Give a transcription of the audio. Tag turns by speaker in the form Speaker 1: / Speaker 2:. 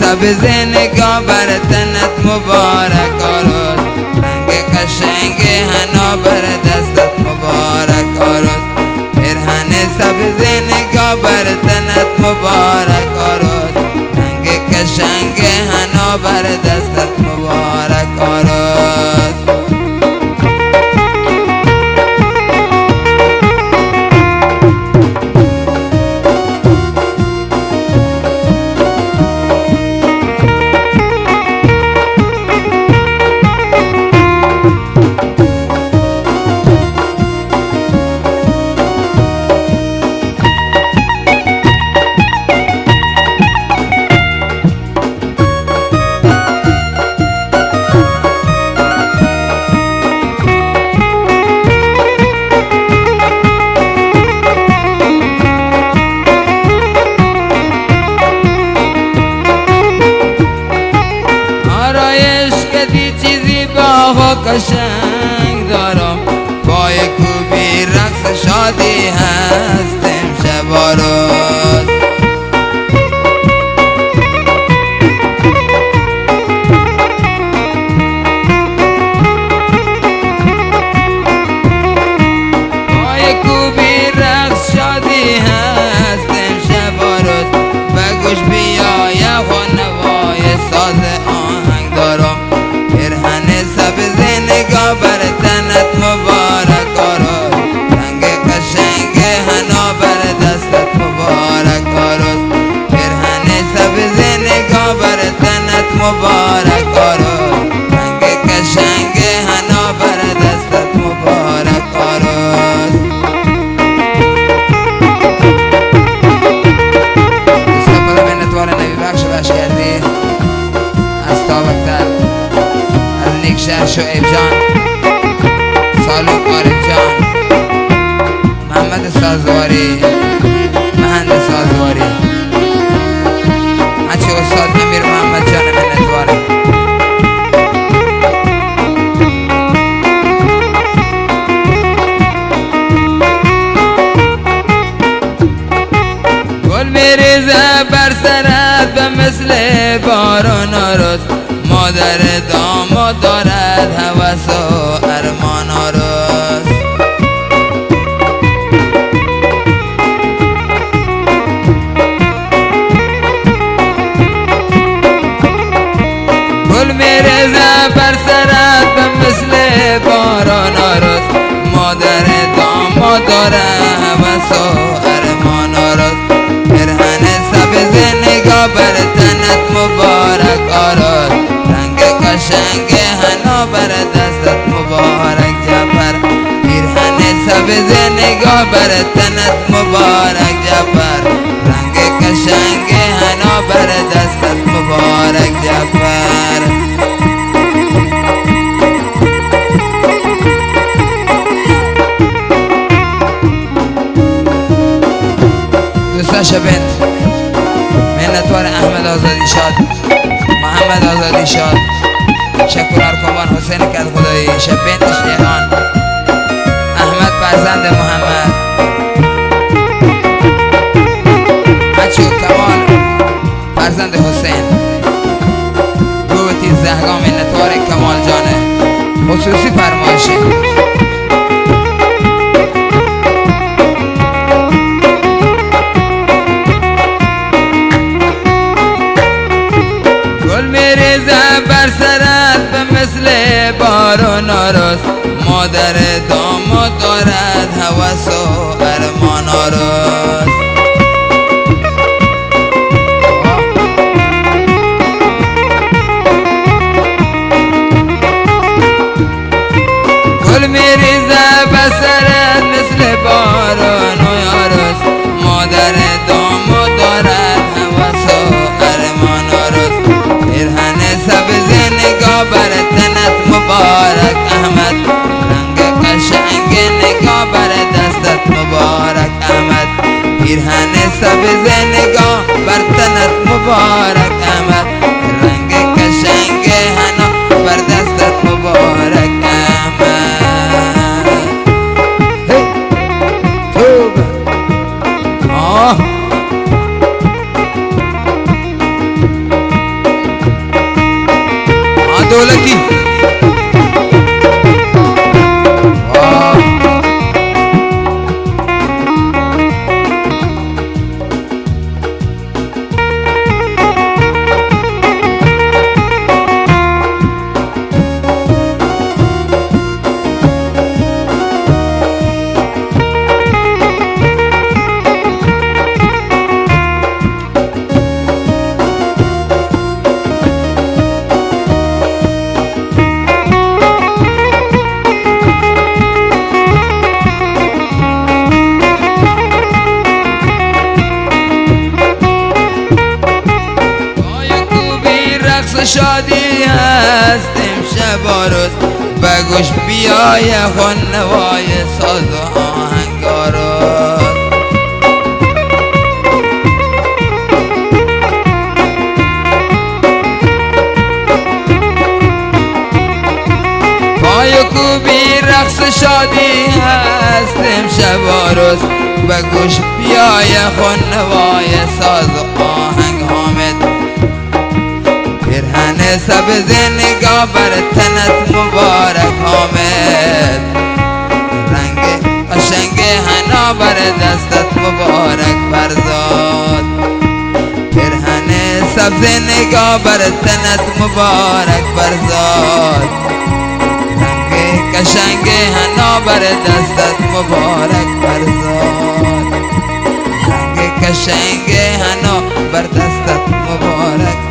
Speaker 1: سبز نگاه بر تنت مبارک آراد، رنگ قشنگ حنا بر دستت مبارک آراد، پیرهن سبز نگاه بر تنت مبارک آراد، رنگ قشنگ حنا بر دستت مبارک آراد. قشنگ دارم پای کوبی رقص شادی هستیم شب و روز، پای کوبی رقص شادی هستیم شب و روز، بگوش بیا یه نوای ساز آهنگ دارم، پیرهن سبز نگاه بر تنت مبارک آراد، رنگ قشنگ حنا بر دستت مبارک آراد، پیرهن سبز نگاه بر تنت مبارک آراد، رنگ قشنگ حنا بر دستت مبارک آراد. استقبال منتوار نبی بخش کردی از تابکتر شهر شعیب جان، سالوک عارف جان، محمد سازواری، مهند سازواری، هرچی استاد امیر محمد جان منتواره. گل میریزه بر سرت به مثل باران آراد، مادر داماد دارد هوس و ارمان آرز، گل میرزه بر سرت به مثل باران آرز، مادر داماد دارد هوس و ارمان آرز، پیرهن سبز نگاه بر تنت مبارک آراد، قشنگ حنا بر دستت مبارک جعفر، پیرهن سبز نگاه بر تنت مبارک جعفر، رنگ قشنگ حنا بر دستت مبارک جعفر. دوستاش بنت منتوار احمد آزادی شاد، محمد آزادی شاد، شکر ارکوان حسین کل خدایی، شبین شیخان، احمد فرزند محمد، بچو کمال فرزند حسین، گوتی زهگام منتوار کمال جانه، خصوصی فرمایشی. گل میریزه بر سرت به مثل باران آرز، مادر داماد دارد هوس و ارمان آرز، گل میریزه بر سرت مثل باران آرز، مادر داماد دارد هوس و ارمان آرز، پیرهن سبز نگاه بر تنت مبارک احمد، رنگ قشنگ نگاه بر دستت مبارک احمد، پیرهن سبز نگاه بر تنت مبارک احمد، رنگ قشنگ حنا بر دستت مبارک احمد. شادی هست امشب و روز به گوش بیای خون نوای ساز و آهنگارو پای کوبی رقص شادی هست امشب و روز به گوش بیای خون نوای ساز و آهنگ حامد پیرهن سبز نگاه بر تنت مبارک حامد رنگ قشنگ حنا بر دستت مبارک فرزاد پیرهن سبز نگاه بر تنت مبارک فرزاد رنگ قشنگ حنا بر دستت مبارک فرزاد رنگ قشنگ حنا بر دستت مبارک